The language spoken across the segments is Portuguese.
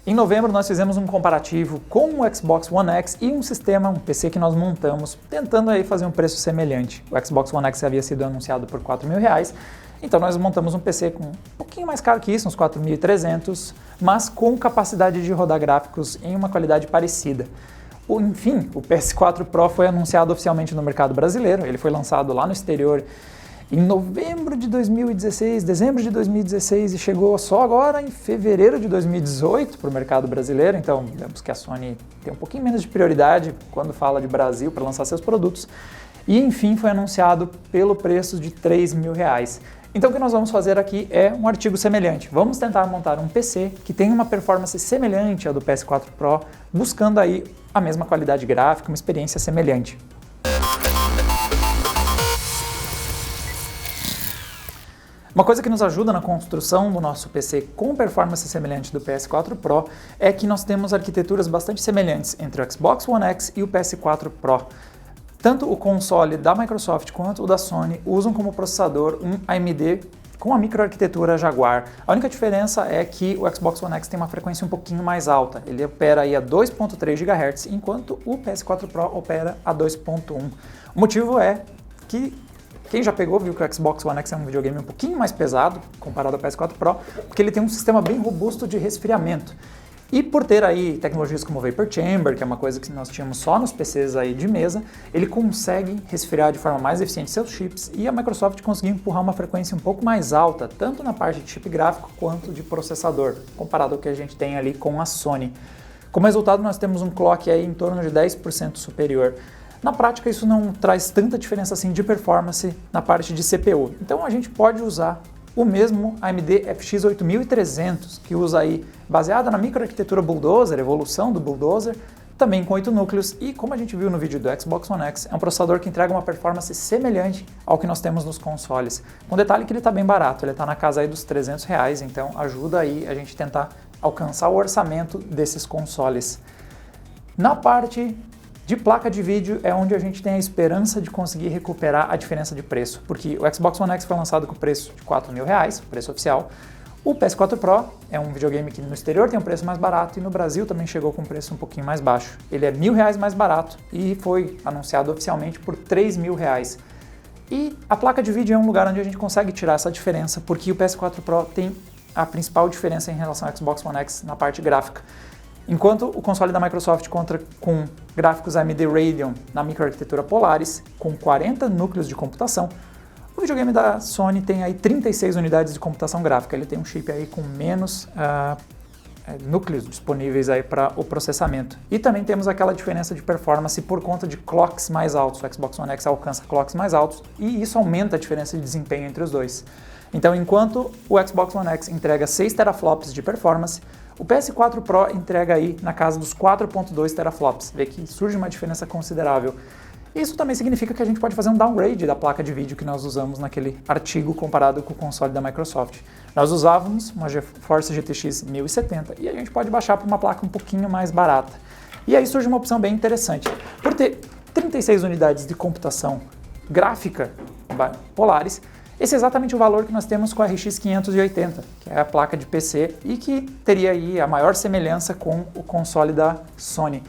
Em novembro nós fizemos um comparativo com o Xbox One X e um PC que nós montamos, tentando aí fazer um preço semelhante. O Xbox One X havia sido anunciado por R$4.000, então nós montamos um PC com um pouquinho mais caro que isso, uns 4.300, mas com capacidade de rodar gráficos em uma qualidade parecida. Enfim, o PS4 Pro foi anunciado oficialmente no mercado brasileiro, ele foi lançado lá no exterior em novembro de 2016, dezembro de 2016 e chegou só agora em fevereiro de 2018 para o mercado brasileiro, então vemos que a Sony tem um pouquinho menos de prioridade quando fala de Brasil para lançar seus produtos. E enfim foi anunciado pelo preço de R$3.000. Então o que nós vamos fazer aqui é um artigo semelhante. Vamos tentar montar um PC que tenha uma performance semelhante à do PS4 Pro, buscando aí a mesma qualidade gráfica, uma experiência semelhante. Uma coisa que nos ajuda na construção do nosso PC com performance semelhante do PS4 Pro é que nós temos arquiteturas bastante semelhantes entre o Xbox One X e o PS4 Pro. Tanto o console da Microsoft quanto o da Sony usam como processador um AMD com a microarquitetura Jaguar. A única diferença é que o Xbox One X tem uma frequência um pouquinho mais alta. Ele opera aí a 2.3 GHz, enquanto o PS4 Pro opera a 2.1. O motivo é que quem já pegou viu que o Xbox One X é um videogame um pouquinho mais pesado comparado ao PS4 Pro, porque ele tem um sistema bem robusto de resfriamento. E por ter aí tecnologias como o Vapor Chamber, que é uma coisa que nós tínhamos só nos PCs aí de mesa, ele consegue resfriar de forma mais eficiente seus chips e a Microsoft conseguiu empurrar uma frequência um pouco mais alta, tanto na parte de chip gráfico quanto de processador, comparado ao que a gente tem ali com a Sony. Como resultado, nós temos um clock aí em torno de 10% superior. Na prática, isso não traz tanta diferença assim de performance na parte de CPU. Então a gente pode usar o mesmo AMD FX 8300, que usa aí, baseada na microarquitetura Bulldozer, evolução do Bulldozer, também com 8 núcleos e, como a gente viu no vídeo do Xbox One X, é um processador que entrega uma performance semelhante ao que nós temos nos consoles. Com detalhe que ele está bem barato, ele está na casa aí dos R$300, então ajuda aí a gente tentar alcançar o orçamento desses consoles. Na parte de placa de vídeo é onde a gente tem a esperança de conseguir recuperar a diferença de preço, porque o Xbox One X foi lançado com o preço de R$4.000, o preço oficial. O PS4 Pro é um videogame que no exterior tem um preço mais barato e no Brasil também chegou com um preço um pouquinho mais baixo. Ele é R$1.000 mais barato e foi anunciado oficialmente por R$3.000. E a placa de vídeo é um lugar onde a gente consegue tirar essa diferença, porque o PS4 Pro tem a principal diferença em relação ao Xbox One X na parte gráfica. Enquanto o console da Microsoft conta com gráficos AMD Radeon na microarquitetura Polaris, com 40 núcleos de computação, o videogame da Sony tem aí 36 unidades de computação gráfica. Ele tem um chip aí com menos núcleos disponíveis aí para o processamento. E também temos aquela diferença de performance por conta de clocks mais altos. O Xbox One X alcança clocks mais altos e isso aumenta a diferença de desempenho entre os dois. Então, enquanto o Xbox One X entrega 6 teraflops de performance, o PS4 Pro entrega aí na casa dos 4.2 teraflops. Vê que surge uma diferença considerável. Isso também significa que a gente pode fazer um downgrade da placa de vídeo que nós usamos naquele artigo comparado com o console da Microsoft. Nós usávamos uma GeForce GTX 1070 e a gente pode baixar para uma placa um pouquinho mais barata. E aí surge uma opção bem interessante. Por ter 36 unidades de computação gráfica Polaris, esse é exatamente o valor que nós temos com a RX 580, que é a placa de PC e que teria aí a maior semelhança com o console da Sony.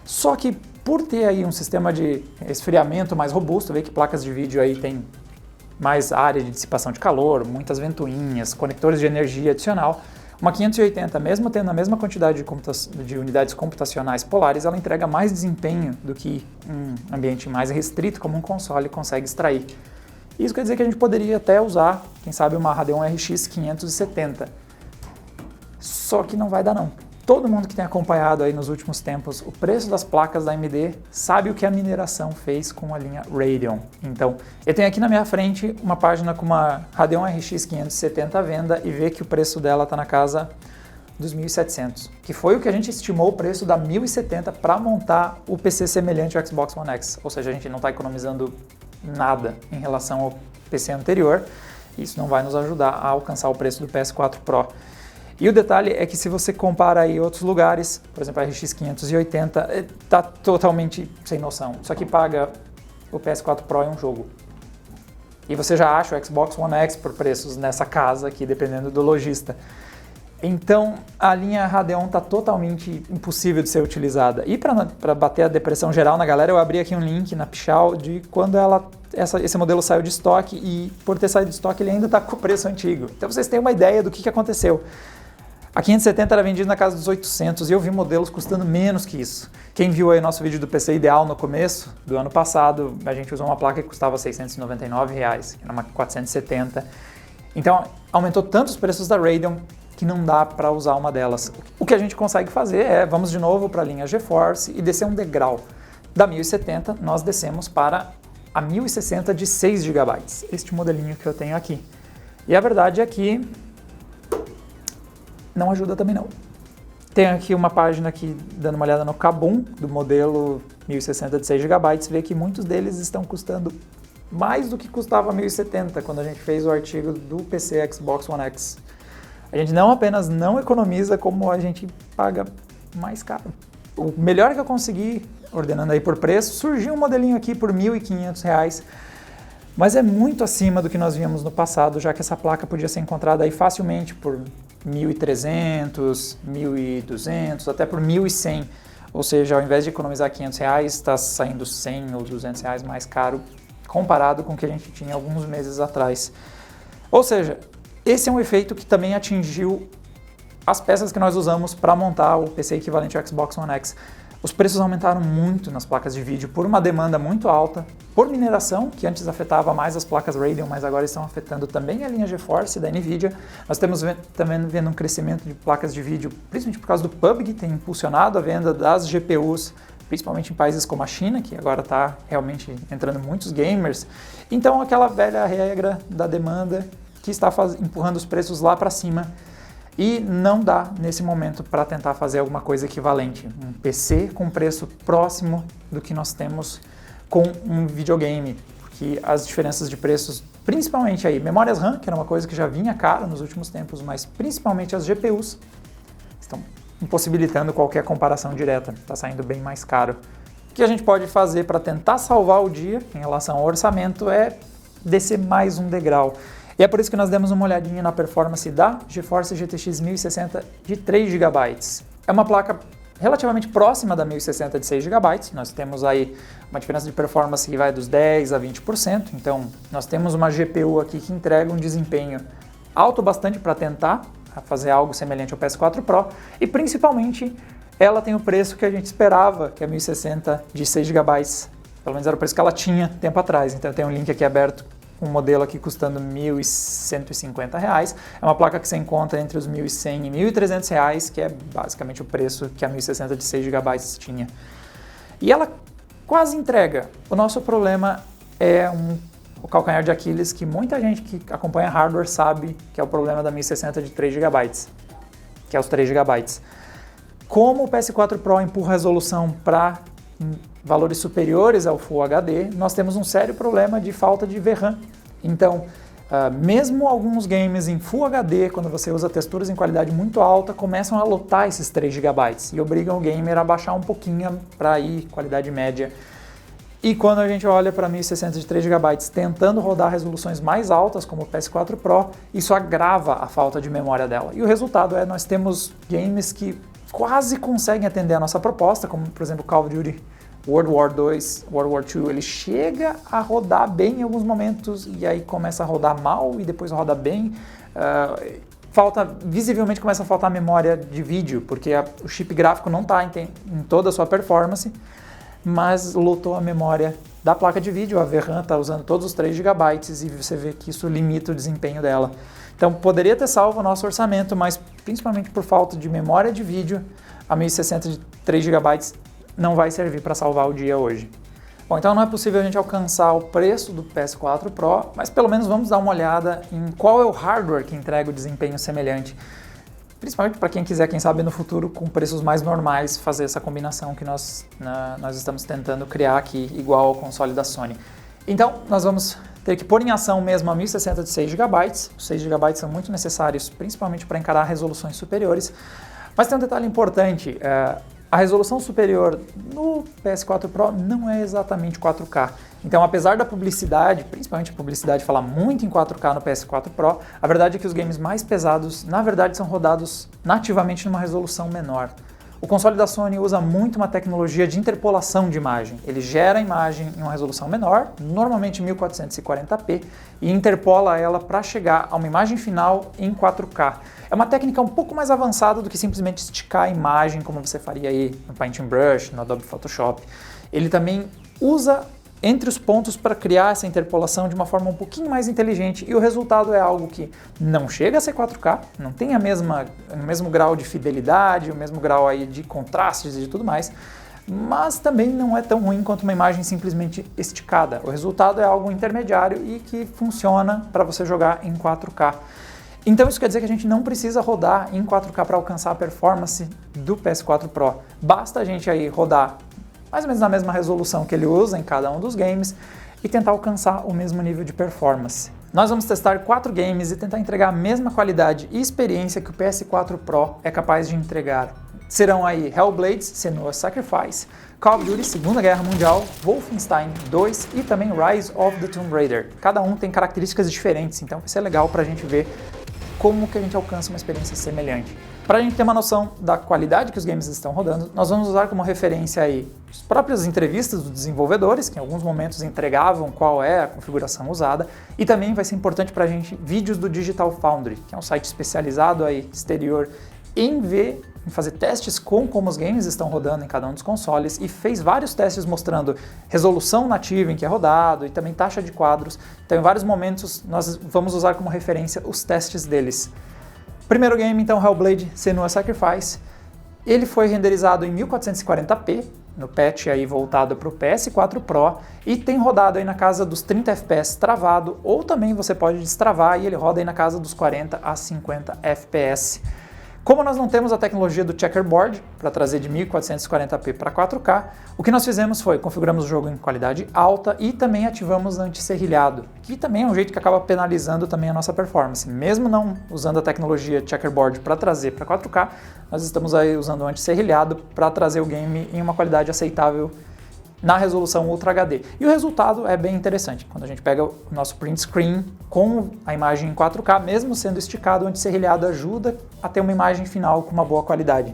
Só que por ter aí um sistema de esfriamento mais robusto, vê que placas de vídeo aí tem mais área de dissipação de calor, muitas ventoinhas, conectores de energia adicional, uma 580, mesmo tendo a mesma quantidade de unidades computacionais Polaris, ela entrega mais desempenho do que um ambiente mais restrito como um console consegue extrair. Isso quer dizer que a gente poderia até usar, quem sabe, uma Radeon RX 570. Só que não vai dar não. Todo mundo que tem acompanhado aí nos últimos tempos o preço das placas da AMD sabe o que a mineração fez com a linha Radeon. Então, eu tenho aqui na minha frente uma página com uma Radeon RX 570 à venda e vê que o preço dela está na casa dos 1.700, que foi o que a gente estimou o preço da 1070 para montar o PC semelhante ao Xbox One X. Ou seja, a gente não está economizando nada em relação ao PC anterior. Isso não vai nos ajudar a alcançar o preço do PS4 Pro. E o detalhe é que se você compara aí outros lugares, por exemplo a RX 580, está totalmente sem noção. Isso aqui paga o PS4 Pro em um jogo. E você já acha o Xbox One X por preços nessa casa aqui, dependendo do lojista. Então, a linha Radeon está totalmente impossível de ser utilizada. E para bater a depressão geral na galera, eu abri aqui um link na Pichau de quando esse modelo saiu de estoque, e por ter saído de estoque ele ainda está com o preço antigo. Então vocês têm uma ideia do que aconteceu. A 570 era vendido na casa dos 800 e eu vi modelos custando menos que isso. Quem viu aí o nosso vídeo do PC Ideal no começo do ano passado, a gente usou uma placa que custava R$699, que era uma 470. Então aumentou tanto os preços da Radeon que não dá para usar uma delas. O que a gente consegue fazer é, vamos de novo para a linha GeForce e descer um degrau. Da 1070 nós descemos para a 1060 de 6 GB, este modelinho que eu tenho aqui. E a verdade é que não ajuda também não. Tenho aqui uma página aqui dando uma olhada no Kabum do modelo 1060 de 6 GB, vê que muitos deles estão custando mais do que custava a 1070 quando a gente fez o artigo do PC Xbox One X. A gente não apenas não economiza, como a gente paga mais caro. O melhor que eu consegui, ordenando aí por preço, surgiu um modelinho aqui por R$1.500, mas é muito acima do que nós víamos no passado, já que essa placa podia ser encontrada aí facilmente por R$1.300, R$1.200, até por R$1.100. Ou seja, ao invés de economizar R$500, está saindo R$100 ou R$200 mais caro, comparado com o que a gente tinha alguns meses atrás. Ou seja, esse é um efeito que também atingiu as peças que nós usamos para montar o PC equivalente ao Xbox One X. Os preços aumentaram muito nas placas de vídeo por uma demanda muito alta, por mineração, que antes afetava mais as placas Radeon, mas agora estão afetando também a linha GeForce da NVIDIA. Nós estamos também vendo um crescimento de placas de vídeo, principalmente por causa do PUBG, que tem impulsionado a venda das GPUs, principalmente em países como a China, que agora está realmente entrando muitos gamers. Então, aquela velha regra da demanda que está empurrando os preços lá para cima, e não dá nesse momento para tentar fazer alguma coisa equivalente. Um PC com preço próximo do que nós temos com um videogame, porque as diferenças de preços, principalmente aí, memórias RAM, que era uma coisa que já vinha cara nos últimos tempos, mas principalmente as GPUs, estão impossibilitando qualquer comparação direta, está saindo bem mais caro. O que a gente pode fazer para tentar salvar o dia em relação ao orçamento é descer mais um degrau. E é por isso que nós demos uma olhadinha na performance da GeForce GTX 1060 de 3 GB. É uma placa relativamente próxima da 1060 de 6 GB. Nós temos aí uma diferença de performance que vai dos 10% a 20%. Então, nós temos uma GPU aqui que entrega um desempenho alto bastante para tentar fazer algo semelhante ao PS4 Pro. E, principalmente, ela tem o preço que a gente esperava, que é a 1060 de 6 GB. Pelo menos era o preço que ela tinha tempo atrás. Então, eu tenho um link aqui aberto, um modelo aqui custando R$1.150. É uma placa que você encontra entre os R$1.100 e R$1.300, que é basicamente o preço que a 1060 de 6 GB tinha. E ela quase entrega. O nosso problema é o calcanhar de Aquiles, que muita gente que acompanha hardware sabe que é o problema da 1060 de 3 GB, que é os 3 GB. Como o PS4 Pro empurra a resolução para valores superiores ao Full HD, nós temos um sério problema de falta de VRAM. Então, mesmo alguns games em Full HD, quando você usa texturas em qualidade muito alta, começam a lotar esses 3 GB e obrigam o gamer a baixar um pouquinho para ir qualidade média. E quando a gente olha para 1060 de 3 GB tentando rodar resoluções mais altas, como o PS4 Pro, isso agrava a falta de memória dela. E o resultado é nós temos games que quase conseguem atender a nossa proposta, como por exemplo Call of Duty World War II, ele chega a rodar bem em alguns momentos e aí começa a rodar mal e depois roda bem. Visivelmente começa a faltar memória de vídeo, porque o chip gráfico não está em toda a sua performance, mas lotou a memória da placa de vídeo. A VRAM está usando todos os 3 GB e você vê que isso limita o desempenho dela. Então poderia ter salvo o nosso orçamento, mas principalmente por falta de memória de vídeo, a 1060 de 3 GB não vai servir para salvar o dia hoje. Bom, então não é possível a gente alcançar o preço do PS4 Pro, mas pelo menos vamos dar uma olhada em qual é o hardware que entrega o desempenho semelhante. Principalmente para quem quiser, quem sabe no futuro, com preços mais normais, fazer essa combinação que nós estamos tentando criar aqui, igual ao console da Sony. Então, nós vamos ter que pôr em ação mesmo a 1060 de 6 GB. Os 6 GB são muito necessários, principalmente para encarar resoluções superiores. Mas tem um detalhe importante, A resolução superior no PS4 Pro não é exatamente 4K. Então, apesar da publicidade, principalmente a publicidade, falar muito em 4K no PS4 Pro, a verdade é que os games mais pesados, na verdade, são rodados nativamente numa resolução menor. O console da Sony usa muito uma tecnologia de interpolação de imagem. Ele gera a imagem em uma resolução menor, normalmente 1440p, e interpola ela para chegar a uma imagem final em 4K. É uma técnica um pouco mais avançada do que simplesmente esticar a imagem, como você faria aí no Paint and Brush, no Adobe Photoshop. Ele também usa entre os pontos para criar essa interpolação de uma forma um pouquinho mais inteligente, e o resultado é algo que não chega a ser 4K, não tem o mesmo grau de fidelidade, o mesmo grau aí de contrastes e de tudo mais, mas também não é tão ruim quanto uma imagem simplesmente esticada. O resultado é algo intermediário e que funciona para você jogar em 4K. Então isso quer dizer que a gente não precisa rodar em 4K para alcançar a performance do PS4 Pro. Basta a gente aí rodar mais ou menos na mesma resolução que ele usa em cada um dos games e tentar alcançar o mesmo nível de performance. Nós vamos testar 4 games e tentar entregar a mesma qualidade e experiência que o PS4 Pro é capaz de entregar. Serão aí Hellblade: Senua's Sacrifice, Call of Duty Segunda Guerra Mundial, Wolfenstein 2 e também Rise of the Tomb Raider. Cada um tem características diferentes, então vai ser legal para a gente ver como que a gente alcança uma experiência semelhante. Para a gente ter uma noção da qualidade que os games estão rodando, nós vamos usar como referência aí as próprias entrevistas dos desenvolvedores, que em alguns momentos entregavam qual é a configuração usada, e também vai ser importante para a gente vídeos do Digital Foundry, que é um site especializado aí, exterior, em fazer testes com como os games estão rodando em cada um dos consoles, e fez vários testes mostrando resolução nativa em que é rodado e também taxa de quadros. Então em vários momentos nós vamos usar como referência os testes deles. Primeiro game, então, Hellblade: Senua's Sacrifice. Ele foi renderizado em 1440p, no patch aí voltado para o PS4 Pro, e tem rodado aí na casa dos 30 FPS travado, ou também você pode destravar e ele roda aí na casa dos 40 a 50 FPS. Como nós não temos a tecnologia do checkerboard para trazer de 1440p para 4K, o que nós fizemos foi configuramos o jogo em qualidade alta e também ativamos anti-serrilhado, que também é um jeito que acaba penalizando também a nossa performance. Mesmo não usando a tecnologia checkerboard para trazer para 4K, nós estamos aí usando o anti-serrilhado para trazer o game em uma qualidade aceitável na resolução Ultra HD. E o resultado é bem interessante. Quando a gente pega o nosso print screen com a imagem em 4K, mesmo sendo esticado, o anti-serrilhado ajuda a ter uma imagem final com uma boa qualidade.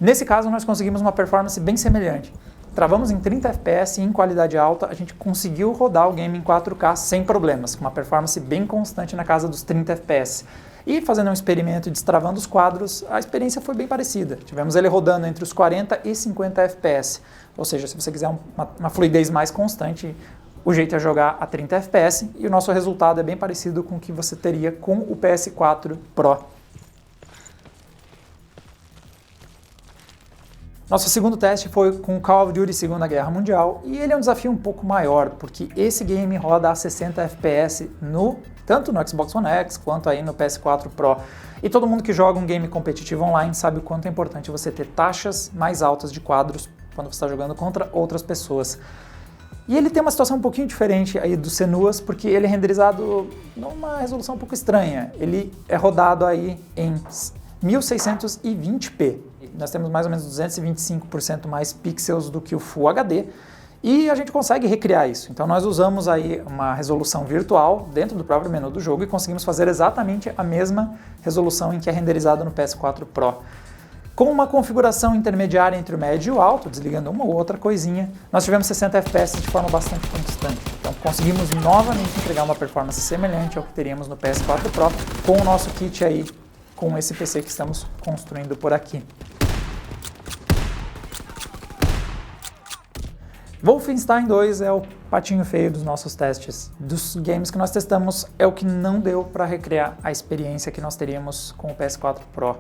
Nesse caso, nós conseguimos uma performance bem semelhante. Travamos em 30 FPS e em qualidade alta, a gente conseguiu rodar o game em 4K sem problemas, com uma performance bem constante na casa dos 30 FPS. E fazendo um experimento e destravando os quadros, a experiência foi bem parecida. Tivemos ele rodando entre os 40 e 50 FPS. Ou seja, se você quiser uma fluidez mais constante, o jeito é jogar a 30 FPS e o nosso resultado é bem parecido com o que você teria com o PS4 Pro. Nosso segundo teste foi com Call of Duty Segunda Guerra Mundial, e ele é um desafio um pouco maior, porque esse game roda a 60 FPS tanto no Xbox One X quanto aí no PS4 Pro. E todo mundo que joga um game competitivo online sabe o quanto é importante você ter taxas mais altas de quadros quando você está jogando contra outras pessoas. E ele tem uma situação um pouquinho diferente aí do Senua's, porque ele é renderizado numa resolução um pouco estranha. Ele é rodado aí em 1620p. Nós temos mais ou menos 225% mais pixels do que o Full HD, e a gente consegue recriar isso. Então nós usamos aí uma resolução virtual dentro do próprio menu do jogo e conseguimos fazer exatamente a mesma resolução em que é renderizado no PS4 Pro. Com uma configuração intermediária entre o médio e o alto, desligando uma ou outra coisinha, nós tivemos 60 FPS de forma bastante constante. Então conseguimos novamente entregar uma performance semelhante ao que teríamos no PS4 Pro com o nosso kit aí, com esse PC que estamos construindo por aqui. Wolfenstein 2 é o patinho feio dos nossos testes. Dos games que nós testamos, é o que não deu para recriar a experiência que nós teríamos com o PS4 Pro.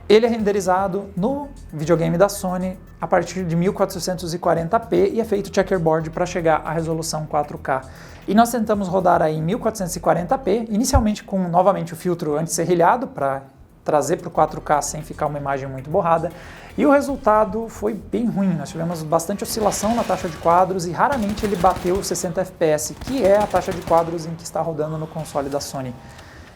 Ele é renderizado no videogame da Sony a partir de 1440p e é feito checkerboard para chegar à resolução 4K. E nós tentamos rodar aí em 1440p, inicialmente com novamente o filtro anti-serrilhado para trazer para o 4K sem ficar uma imagem muito borrada, e o resultado foi bem ruim. Nós tivemos bastante oscilação na taxa de quadros e raramente ele bateu os 60 FPS, que é a taxa de quadros em que está rodando no console da Sony.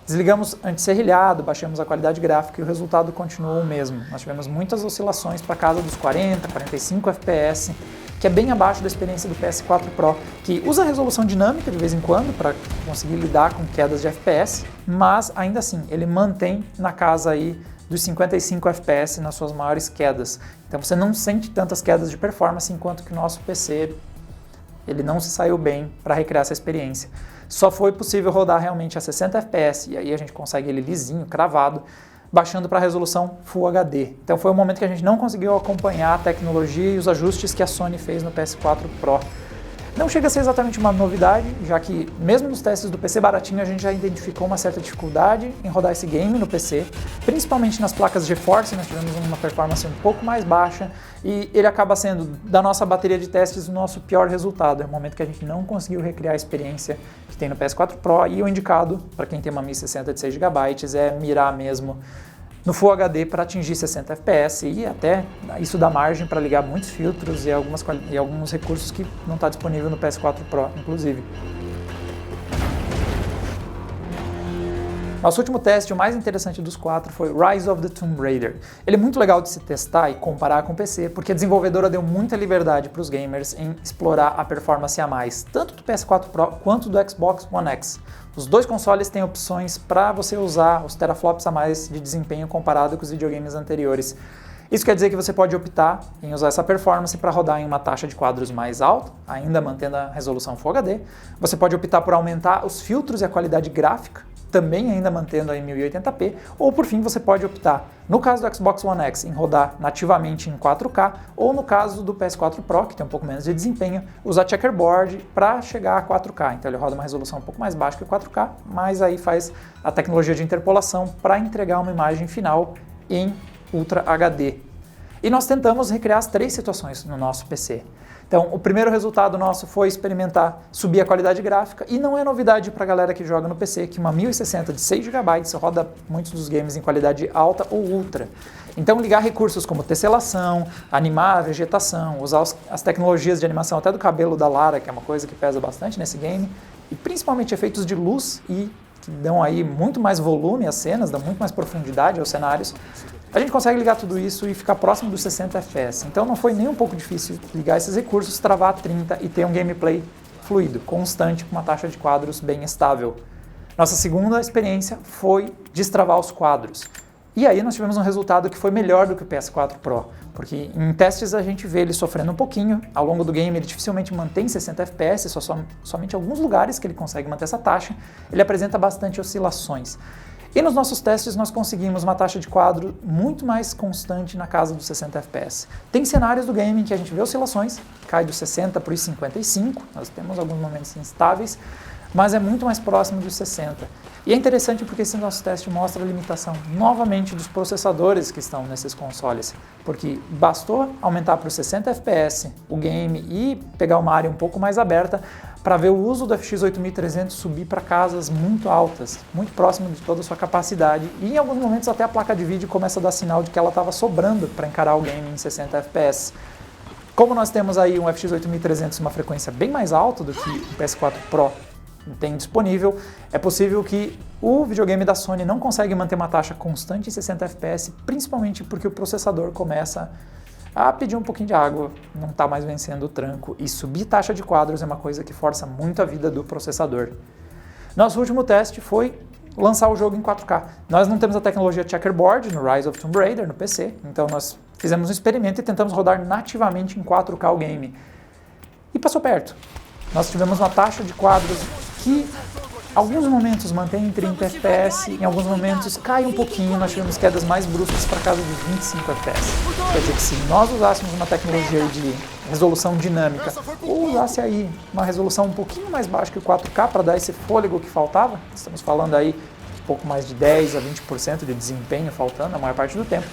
Desligamos anti-serrilhado, baixamos a qualidade gráfica e o resultado continuou o mesmo. Nós tivemos muitas oscilações para casa dos 40, 45 FPS, que é bem abaixo da experiência do PS4 Pro, que usa resolução dinâmica de vez em quando para conseguir lidar com quedas de FPS, mas ainda assim ele mantém na casa aí dos 55 FPS nas suas maiores quedas. Então você não sente tantas quedas de performance, enquanto que o nosso PC ele não se saiu bem para recriar essa experiência. Só foi possível rodar realmente a 60 FPS, e aí a gente consegue ele lisinho, cravado, baixando para a resolução Full HD. Então foi um momento que a gente não conseguiu acompanhar a tecnologia e os ajustes que a Sony fez no PS4 Pro. Não chega a ser exatamente uma novidade, já que mesmo nos testes do PC baratinho a gente já identificou uma certa dificuldade em rodar esse game no PC, principalmente nas placas GeForce. Nós tivemos uma performance um pouco mais baixa e ele acaba sendo, da nossa bateria de testes, o nosso pior resultado. É um momento que a gente não conseguiu recriar a experiência que tem no PS4 Pro, e o indicado para quem tem uma 1060 de 6 GB é mirar mesmo no Full HD para atingir 60 FPS, e até isso dá margem para ligar muitos filtros e alguns recursos que não está disponível no PS4 Pro, inclusive. Nosso último teste, o mais interessante dos 4, foi Rise of the Tomb Raider. Ele é muito legal de se testar e comparar com o PC, porque a desenvolvedora deu muita liberdade para os gamers em explorar a performance a mais, tanto do PS4 Pro quanto do Xbox One X. Os dois consoles têm opções para você usar os teraflops a mais de desempenho comparado com os videogames anteriores. Isso quer dizer que você pode optar em usar essa performance para rodar em uma taxa de quadros mais alta, ainda mantendo a resolução Full HD. Você pode optar por aumentar os filtros e a qualidade gráfica, também ainda mantendo em 1080p, ou por fim você pode optar, no caso do Xbox One X, em rodar nativamente em 4K, ou no caso do PS4 Pro, que tem um pouco menos de desempenho, usar checkerboard para chegar a 4K. Então ele roda uma resolução um pouco mais baixa que o 4K, mas aí faz a tecnologia de interpolação para entregar uma imagem final em Ultra HD. E nós tentamos recriar as 3 situações no nosso PC. Então, o primeiro resultado nosso foi experimentar subir a qualidade gráfica, e não é novidade para a galera que joga no PC que uma 1060 de 6 GB roda muitos dos games em qualidade alta ou ultra. Então, ligar recursos como tesselação, animar a vegetação, usar as tecnologias de animação até do cabelo da Lara, que é uma coisa que pesa bastante nesse game, e principalmente efeitos de luz e que dão aí muito mais volume às cenas, dão muito mais profundidade aos cenários. A gente consegue ligar tudo isso e ficar próximo dos 60 FPS. Então não foi nem um pouco difícil ligar esses recursos, travar a 30 e ter um gameplay fluido, constante, com uma taxa de quadros bem estável. Nossa segunda experiência foi destravar os quadros. E aí nós tivemos um resultado que foi melhor do que o PS4 Pro, porque em testes a gente vê ele sofrendo um pouquinho. Ao longo do game ele dificilmente mantém 60 FPS, somente em alguns lugares que ele consegue manter essa taxa. Ele apresenta bastante oscilações. E nos nossos testes nós conseguimos uma taxa de quadro muito mais constante na casa dos 60 FPS. Tem cenários do game em que a gente vê oscilações, cai dos 60 para os 55, nós temos alguns momentos instáveis, mas é muito mais próximo dos 60. E é interessante porque esse nosso teste mostra a limitação, novamente, dos processadores que estão nesses consoles, porque bastou aumentar para os 60 FPS o game e pegar uma área um pouco mais aberta para ver o uso do FX 8300 subir para casas muito altas, muito próximo de toda a sua capacidade, e em alguns momentos até a placa de vídeo começa a dar sinal de que ela estava sobrando para encarar o game em 60 FPS. Como nós temos aí um FX 8300 uma frequência bem mais alta do que o PS4 Pro tem disponível, é possível que o videogame da Sony não consegue manter uma taxa constante em 60 FPS, principalmente porque o processador começa a pedir um pouquinho de água, não está mais vencendo o tranco, e subir taxa de quadros é uma coisa que força muito a vida do processador. Nosso último teste foi lançar o jogo em 4K. Nós não temos a tecnologia checkerboard no Rise of Tomb Raider no PC, então nós fizemos um experimento e tentamos rodar nativamente em 4K o game. E passou perto. Nós tivemos uma taxa de quadros que em alguns momentos mantém em 30 FPS, em alguns momentos cai um pouquinho, nós tivemos quedas mais bruscas para casa dos 25 FPS. Quer dizer que se nós usássemos uma tecnologia de resolução dinâmica, ou usasse aí uma resolução um pouquinho mais baixa que o 4K para dar esse fôlego que faltava, estamos falando aí de pouco mais de 10 a 20% de desempenho faltando a maior parte do tempo,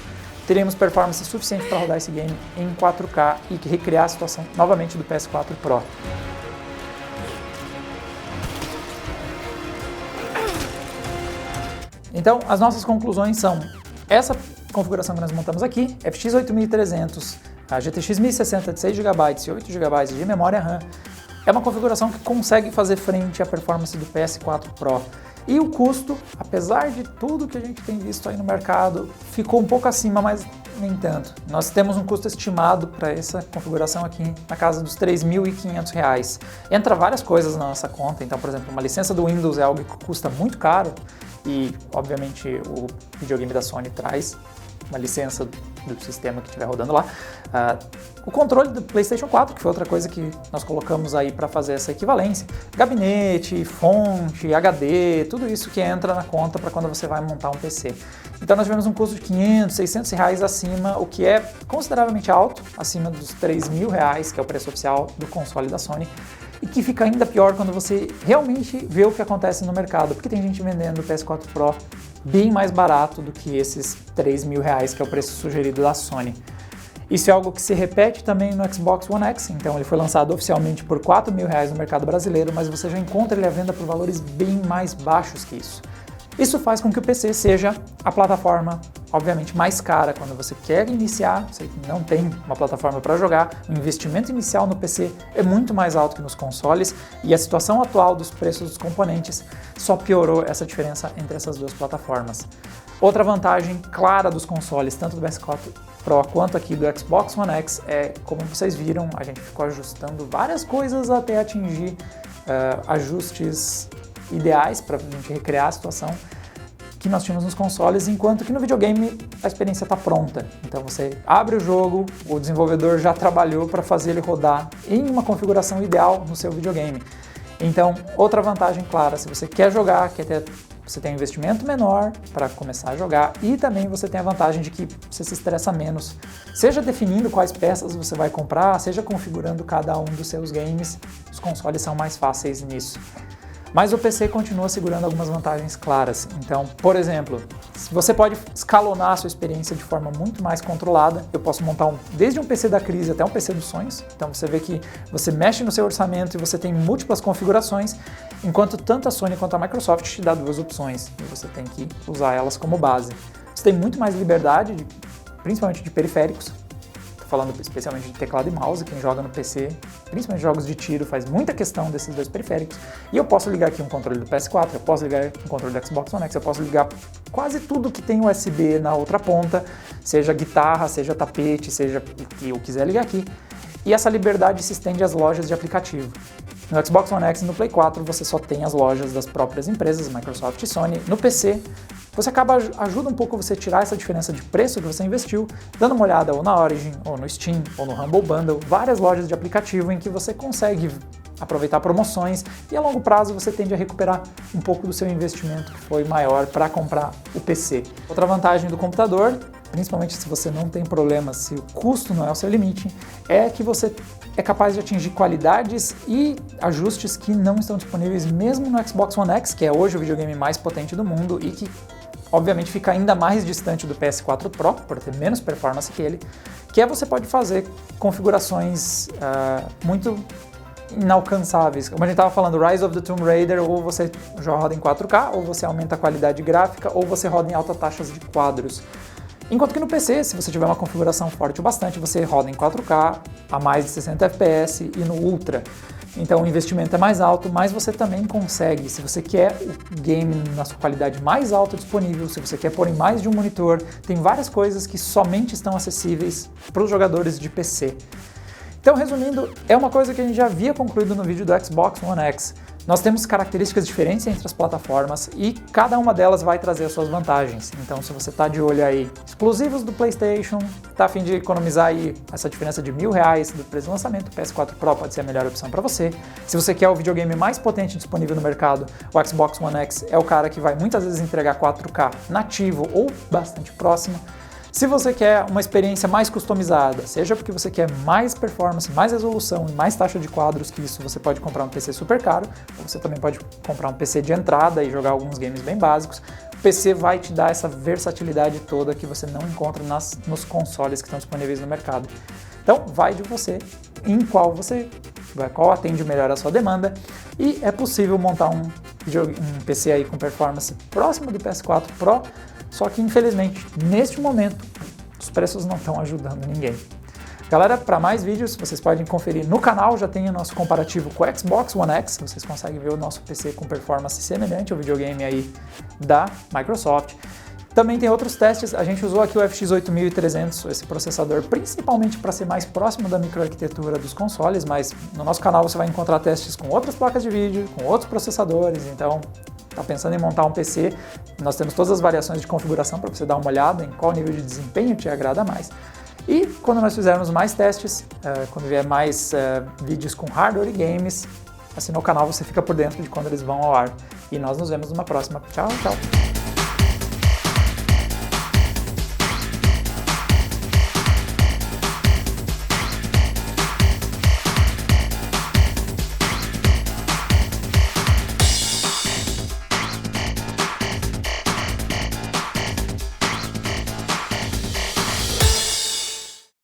teríamos performance suficiente para rodar esse game em 4K e recriar a situação novamente do PS4 Pro. Então, as nossas conclusões são: essa configuração que nós montamos aqui, FX 8300, a GTX 1060 de 6 GB e 8 GB de memória RAM, é uma configuração que consegue fazer frente à performance do PS4 Pro. E o custo, apesar de tudo que a gente tem visto aí no mercado, ficou um pouco acima, mas nem tanto. Nós temos um custo estimado para essa configuração aqui na casa dos R$ 3.500. Entra várias coisas na nossa conta, então, por exemplo, uma licença do Windows é algo que custa muito caro e, obviamente, o videogame da Sony traz uma licença do sistema que estiver rodando lá. O controle do PlayStation 4, que foi outra coisa que nós colocamos aí para fazer essa equivalência. Gabinete, fonte, HD, tudo isso que entra na conta para quando você vai montar um PC. Então nós tivemos um custo de R$ 500, R$ 600 acima, o que é consideravelmente alto, acima dos R$ 3.000, que é o preço oficial do console da Sony. E que fica ainda pior quando você realmente vê o que acontece no mercado, porque tem gente vendendo o PS4 Pro bem mais barato do que esses R$ 3.000, que é o preço sugerido da Sony. Isso é algo que se repete também no Xbox One X, então ele foi lançado oficialmente por R$ 4.000 no mercado brasileiro, mas você já encontra ele à venda por valores bem mais baixos que isso. Isso faz com que o PC seja a plataforma, obviamente, mais cara quando você quer iniciar, você não tem uma plataforma para jogar, o investimento inicial no PC é muito mais alto que nos consoles e a situação atual dos preços dos componentes só piorou essa diferença entre essas duas plataformas. Outra vantagem clara dos consoles, tanto do PS4 Pro quanto aqui do Xbox One X, é, como vocês viram, a gente ficou ajustando várias coisas até atingir ajustes ideais para a gente recriar a situação que nós tínhamos nos consoles, enquanto que no videogame a experiência está pronta. Então você abre o jogo, o desenvolvedor já trabalhou para fazer ele rodar em uma configuração ideal no seu videogame. Então, outra vantagem clara, se você quer jogar, você tem um investimento menor para começar a jogar e também você tem a vantagem de que você se estressa menos, seja definindo quais peças você vai comprar, seja configurando cada um dos seus games, os consoles são mais fáceis nisso. Mas o PC continua segurando algumas vantagens claras. Então, por exemplo, você pode escalonar a sua experiência de forma muito mais controlada. Eu posso montar desde um PC da crise até um PC dos sonhos. Então você vê que você mexe no seu orçamento e você tem múltiplas configurações, enquanto tanto a Sony quanto a Microsoft te dá duas opções e você tem que usar elas como base. Você tem muito mais liberdade, principalmente de periféricos. Falando especialmente de teclado e mouse, quem joga no PC, principalmente jogos de tiro, faz muita questão desses dois periféricos. E eu posso ligar aqui um controle do PS4, eu posso ligar um controle do Xbox One X, eu posso ligar quase tudo que tem USB na outra ponta, seja guitarra, seja tapete, seja o que eu quiser ligar aqui. E essa liberdade se estende às lojas de aplicativo. No Xbox One X e no Play 4 você só tem as lojas das próprias empresas, Microsoft e Sony. No PC, você ajuda um pouco você a tirar essa diferença de preço que você investiu, dando uma olhada ou na Origin, ou no Steam, ou no Humble Bundle, várias lojas de aplicativo em que você consegue aproveitar promoções e a longo prazo você tende a recuperar um pouco do seu investimento que foi maior para comprar o PC. Outra vantagem do computador, principalmente se você não tem problemas, se o custo não é o seu limite, é que você é capaz de atingir qualidades e ajustes que não estão disponíveis mesmo no Xbox One X, que é hoje o videogame mais potente do mundo e que obviamente fica ainda mais distante do PS4 Pro, por ter menos performance que ele, que é você pode fazer configurações muito inalcançáveis. Como a gente estava falando, Rise of the Tomb Raider, ou você já roda em 4K, ou você aumenta a qualidade gráfica, ou você roda em altas taxas de quadros. Enquanto que no PC, se você tiver uma configuração forte o bastante, você roda em 4K, a mais de 60 FPS e no Ultra. Então o investimento é mais alto, mas você também consegue, se você quer o game na sua qualidade mais alta disponível, se você quer pôr em mais de um monitor, tem várias coisas que somente estão acessíveis para os jogadores de PC. Então, resumindo, é uma coisa que a gente já havia concluído no vídeo do Xbox One X. Nós temos características diferentes entre as plataformas e cada uma delas vai trazer as suas vantagens. Então, se você está de olho aí, exclusivos do PlayStation, está a fim de economizar aí essa diferença de R$ 1.000 do preço do lançamento, o PS4 Pro pode ser a melhor opção para você. Se você quer o videogame mais potente disponível no mercado, o Xbox One X é o cara que vai muitas vezes entregar 4K nativo ou bastante próximo. Se você quer uma experiência mais customizada, seja porque você quer mais performance, mais resolução e mais taxa de quadros que isso, você pode comprar um PC super caro, ou você também pode comprar um PC de entrada e jogar alguns games bem básicos. O PC vai te dar essa versatilidade toda que você não encontra nos consoles que estão disponíveis no mercado. Então, vai de você em qual atende melhor a sua demanda, e é possível montar um PC aí com performance próxima do PS4 Pro, só que infelizmente neste momento os preços não estão ajudando ninguém. Galera, para mais vídeos, vocês podem conferir no canal, já tem o nosso comparativo com o Xbox One X, vocês conseguem ver o nosso PC com performance semelhante ao videogame aí da Microsoft. Também tem outros testes, a gente usou aqui o FX 8300, esse processador, principalmente para ser mais próximo da microarquitetura dos consoles, mas no nosso canal você vai encontrar testes com outras placas de vídeo, com outros processadores, então está pensando em montar um PC, nós temos todas as variações de configuração para você dar uma olhada em qual nível de desempenho te agrada mais. E quando nós fizermos mais testes, quando vier mais vídeos com hardware e games, assim no canal você fica por dentro de quando eles vão ao ar. E nós nos vemos numa próxima. Tchau, tchau!